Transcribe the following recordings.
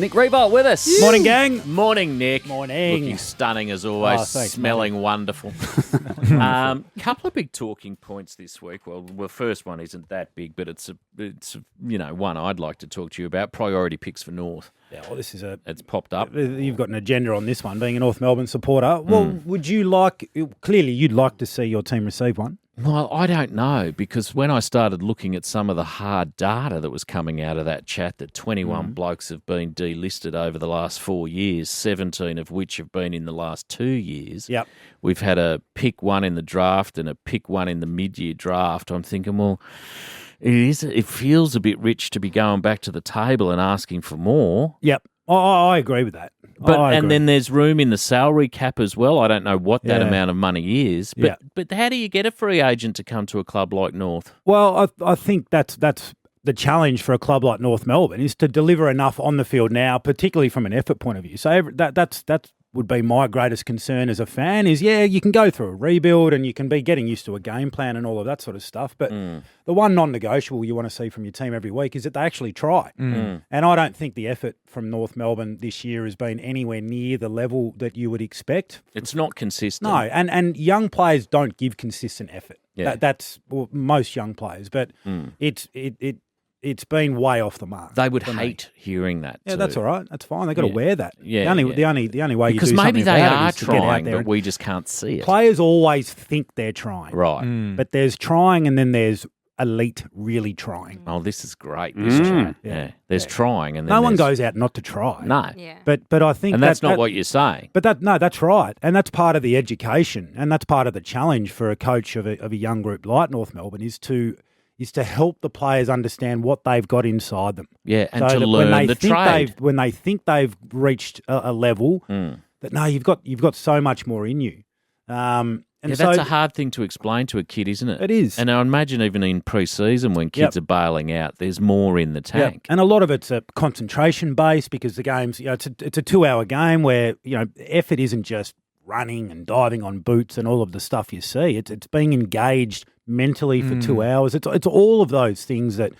Nick Riewoldt with us. Morning, gang. Morning, Nick. Morning. Looking stunning as always. Thanks, smelling wonderful. Couple of big talking points this week. Well, the first one isn't that big, but it's one I'd like to talk to you about. Priority picks for North. Yeah, well, It's popped up. You've got an agenda on this one, being a North Melbourne supporter. Well, would you like? Clearly, you'd like to see your team receive one. Well, I don't know, because when I started looking at some of the hard data that was coming out of that chat, that 21 blokes have been delisted over the last 4 years, 17 of which have been in the last 2 years. Yep. We've had a pick one in the draft and a pick one in the mid-year draft. I'm thinking, well, it feels a bit rich to be going back to the table and asking for more. Yep. I agree with that. And then there's room in the salary cap as well. I don't know what that amount of money is, but how do you get a free agent to come to a club like North? Well, I think that's the challenge for a club like North Melbourne, is to deliver enough on the field now, particularly from an effort point of view. So that's would be my greatest concern as a fan is, you can go through a rebuild and you can be getting used to a game plan and all of that sort of stuff. But the one non-negotiable you want to see from your team every week is that they actually try. And I don't think the effort from North Melbourne this year has been anywhere near the level that you would expect. It's not consistent. No, and young players don't give consistent effort. Yeah. That's most young players, but it's been way off the mark. They would hate hearing that. Yeah, too. that's all right. That's fine. They've got to wear that. Yeah, the only way because you do maybe something they about are it is to get out trying, there. but we just can't see it. Players always think they're trying, Right? But there's trying, and then there's elite really trying. Oh, this is great. This chat. Yeah. There's trying, and then no one goes out not to try. No. Yeah. But I think and that's not what you're saying. But that's right, and that's part of the education, and that's part of the challenge for a coach of a young group like North Melbourne is to help the players understand what they've got inside them. Yeah, and so to that learn the trade. When they think they've reached a level, that no, you've got so much more in you. And so that's a hard thing to explain to a kid, isn't it? It is. And I imagine even in pre-season when kids are bailing out, there's more in the tank. Yep. And a lot of it's a concentration base because the game's, it's a 2-hour game where, effort isn't just running and diving on boots and all of the stuff you see. It's being engaged mentally for 2 hours. It's all of those things that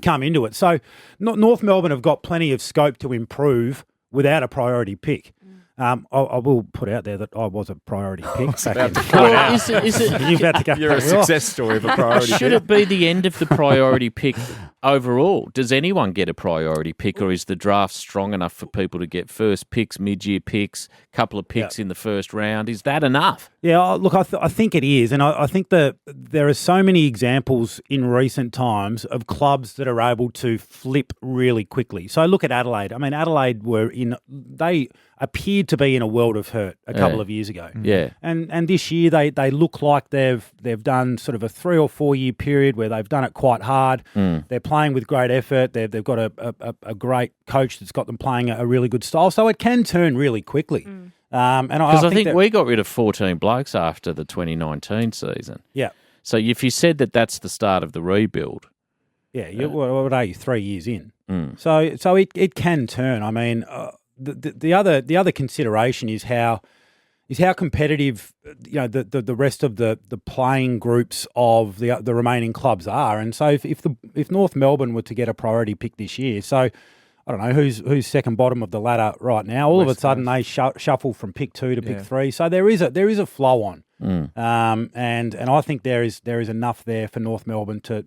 come into it. So North Melbourne have got plenty of scope to improve without a priority pick. I will put out there that I was a priority pick. Is it? You're a success story of a priority pick. Should it be the end of the priority pick overall? Does anyone get a priority pick, or is the draft strong enough for people to get first picks, mid-year picks, couple of picks in the first round? Is that enough? Yeah, look, I think it is. And I think that there are so many examples in recent times of clubs that are able to flip really quickly. So look at Adelaide. I mean, Adelaide they appeared to be in a world of hurt a couple of years ago. Yeah. And this year they look like they've done sort of a 3 or 4 year period where they've done it quite hard. They're playing with great effort. They've got a great coach that's got them playing a really good style. So it can turn really quickly. Because I think we got rid of 14 blokes after the 2019 season. Yeah. So if you said that that's the start of the rebuild. Yeah, what are you, 3 years in? So it can turn. I mean, the other consideration is how competitive the rest of the playing groups of the remaining clubs are. And so if North Melbourne were to get a priority pick this year, so I don't know who's second bottom of the ladder right now. All of a sudden they shuffle from pick 2 to pick 3. So there is a flow on, and I think there is enough there for North Melbourne to,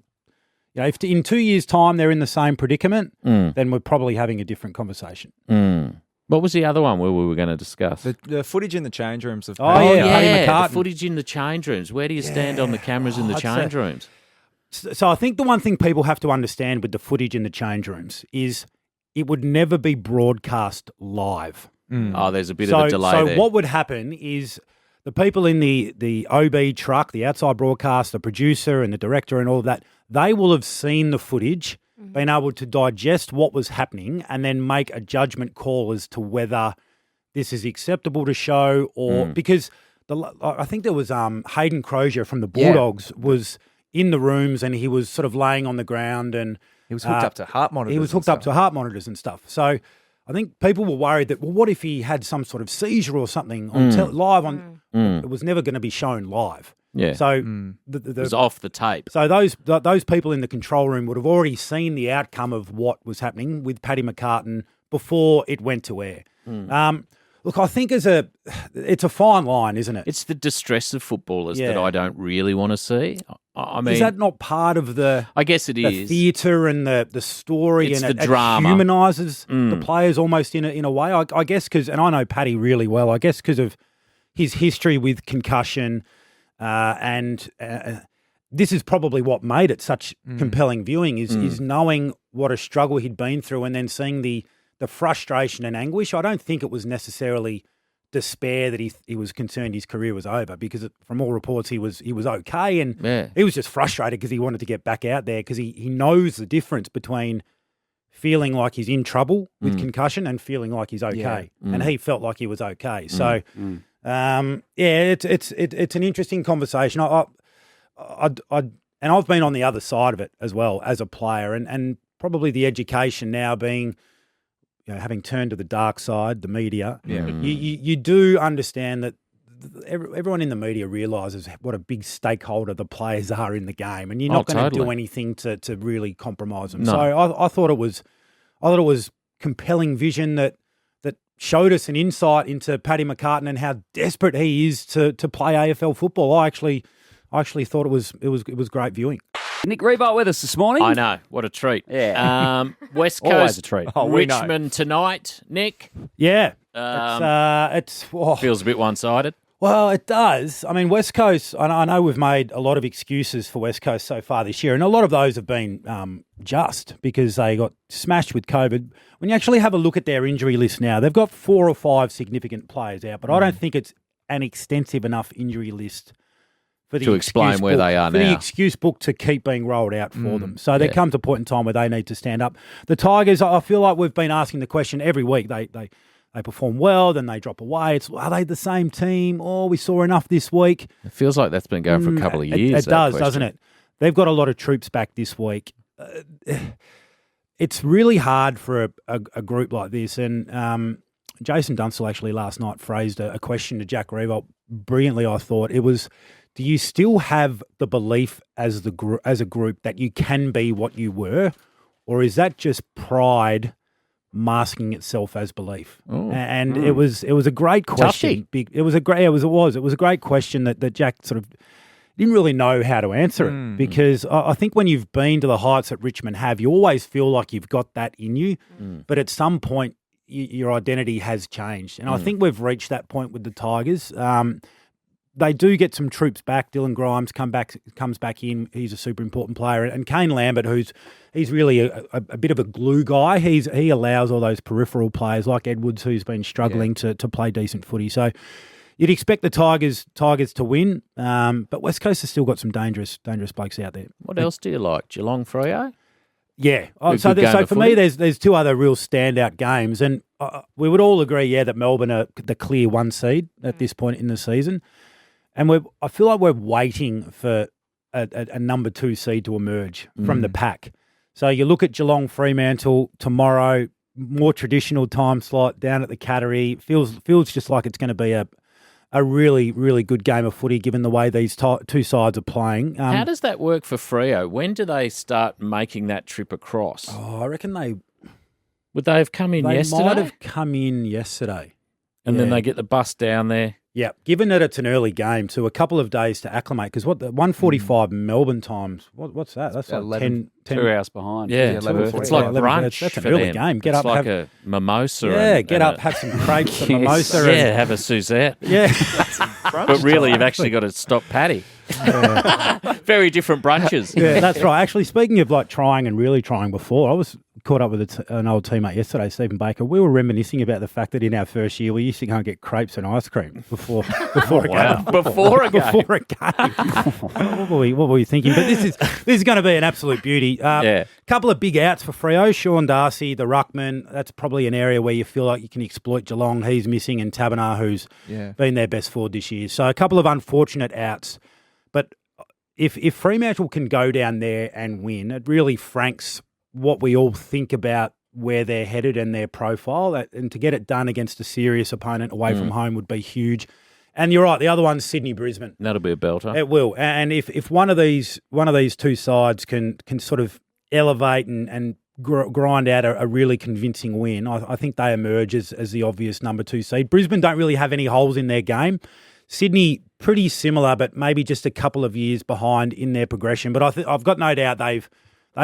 if in 2 years' time they're in the same predicament, then we're probably having a different conversation. What was the other one where we were going to discuss? The footage in the change rooms of Paddy the footage in the change rooms. Where do you stand on the cameras in the change rooms? So I think the one thing people have to understand with the footage in the change rooms is it would never be broadcast live. Oh, there's a bit of a delay there. So what would happen is the people in the OB truck, the outside broadcast, the producer and the director and all of that, they will have seen the footage, been able to digest what was happening and then make a judgment call as to whether this is acceptable to show or because I think there was Hayden Crozier from the Bulldogs was in the rooms and he was sort of laying on the ground and he was hooked up to heart monitors. He was hooked up to heart monitors and stuff. So I think people were worried that, well, what if he had some sort of seizure or something on live on? It was never going to be shown live. Yeah. So it was off the tape. So those people in the control room would have already seen the outcome of what was happening with Paddy McCartin before it went to air. Look, I think it's a fine line, isn't it? It's the distress of footballers that I don't really want to see. I mean, is that not part of the? I guess it is. The theatre and the story, it's and the drama. It humanises the players almost in a way. I guess because, and I know Paddy really well. I guess because of his history with concussion, and this is probably what made it such compelling viewing. Is knowing what a struggle he'd been through, and then seeing the frustration and anguish. I don't think it was necessarily despair that he was concerned his career was over, because from all reports he was okay, and he was just frustrated because he wanted to get back out there, because he knows the difference between feeling like he's in trouble with concussion and feeling like he's okay, and he felt like he was okay. So, it's an interesting conversation. And I've been on the other side of it as well as a player, and probably the education now being, having turned to the dark side, the media, you do understand that everyone in the media realises what a big stakeholder the players are in the game, and you're not going to do anything to really compromise them. No. So I thought it was compelling vision that showed us an insight into Paddy McCartin and how desperate he is to play AFL football. I actually thought it was great viewing. Nick Riewoldt with us this morning. I know. What a treat. Yeah. West Coast, always a treat. Richmond tonight, Nick. Yeah. Feels a bit one-sided. Well, it does. I mean, West Coast, I know we've made a lot of excuses for West Coast so far this year, and a lot of those have been just because they got smashed with COVID. When you actually have a look at their injury list now, they've got 4 or 5 significant players out, but I don't think it's an extensive enough injury list to explain where they are now. For the excuse book to keep being rolled out for them. So there comes a point in time where they need to stand up. The Tigers, I feel like we've been asking the question every week. They perform well, then they drop away. Are they the same team? Oh, we saw enough this week. It feels like that's been going for a couple of years. It does, doesn't it? They've got a lot of troops back this week. It's really hard for a group like this. And Jason Dunstall actually last night phrased a question to Jack Riewoldt brilliantly, I thought. It was, do you still have the belief as a group that you can be what you were, or is that just pride masking itself as belief? And it was a great question. It was a great question that Jack sort of didn't really know how to answer it, because I think when you've been to the heights that Richmond have, you always feel like you've got that in you, but at some point your identity has changed, and I think we've reached that point with the Tigers. They do get some troops back. Dylan Grimes comes back in. He's a super important player. And Kane Lambert, he's really a bit of a glue guy. He allows all those peripheral players like Edwards, who's been struggling to play decent footy. So you'd expect the Tigers to win, but West Coast has still got some dangerous blokes out there. What else do you like? Geelong Freo? Yeah. So for me, there's 2 other real standout games, and we would all agree, that Melbourne are the clear 1 seed at this point in the season. And I feel like we're waiting for a number 2 seed to emerge from the pack. So you look at Geelong Fremantle tomorrow, more traditional time slot down at the Cattery. Feels just like it's going to be a really, really good game of footy given the way these 2 sides are playing. How does that work for Freo? When do they start making that trip across? I reckon would they have come in yesterday? They might have come in yesterday. And then they get the bus down there. Yeah, given that it's an early game, so a couple of days to acclimate, because the 1:45 Melbourne times, what's that? That's like 11, 10 2 hours behind. Yeah, it's like brunch. That's an early game. Get it's up, like a mimosa. Have some crepes, a mimosa. Have a Suzette. Yeah. But really, you've actually got to stop Paddy. Very different brunches. Yeah, that's right. Actually, speaking of like trying and really trying before, I was caught up with an old teammate yesterday, Stephen Baker. We were remanicing about the fact that in our first year, we used to go and get crepes and ice cream before a game. Before a game. What were we thinking? But this is going to be an absolute beauty. Couple of big outs for Freo. Sean Darcy, the ruckman. That's probably an area where you feel like you can exploit Geelong. He's missing, and Tabernar, who's been their best forward this year. So a couple of unfortunate outs. But if Fremantle can go down there and win, it really franks what we all think about where they're headed and their profile. And to get it done against a serious opponent away from home would be huge. And you're right, the other one's Sydney-Brisbane. That'll be a belter. It will. And if one of these 2 sides can sort of elevate and grind out a really convincing win, I think they emerge as the obvious number 2 seed. Brisbane don't really have any holes in their game. Sydney, pretty similar, but maybe just a couple of years behind in their progression. But I've got no doubt they've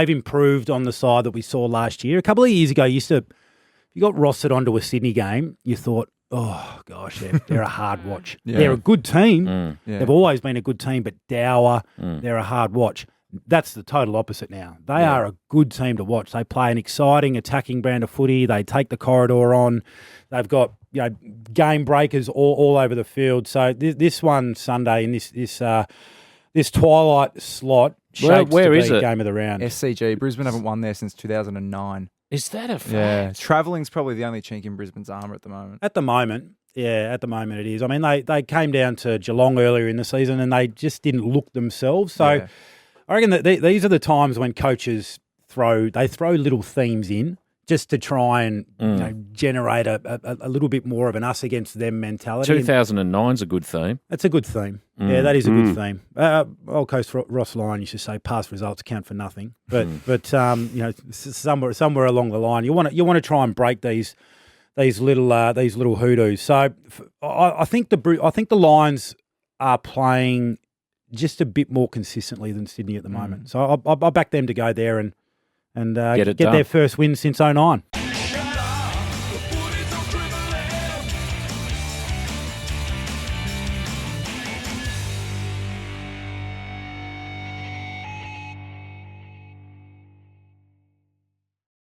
improved on the side that we saw last year. A couple of years ago, if you got rostered onto a Sydney game, you thought, oh, gosh, they're a hard watch. Yeah. They're a good team. Yeah. They've always been a good team, but dour, they're a hard watch. That's the total opposite now. They are a good team to watch. They play an exciting attacking brand of footy. They take the corridor on. They've got game breakers all over the field. So this one Sunday in this twilight slot shapes where to is be it? Game of the round. SCG. Brisbane haven't won there since 2009. Is that a fact? Yeah, travelling's probably the only chink in Brisbane's armour at the moment. At the moment it is. I mean, they came down to Geelong earlier in the season and they just didn't look themselves. So Yeah. I reckon that these are the times when coaches throw little themes in just to try and generate a little bit more of an us against them mentality. 2009's a good theme. It's a good theme. Yeah, that is a good theme. Old Coast Ross Lyon used to say past results count for nothing. But somewhere along the line, you want to try and break these little hoodoos. So I think the Lions are playing just a bit more consistently than Sydney at the moment. So I back them to go there and get done. their first win since 2009.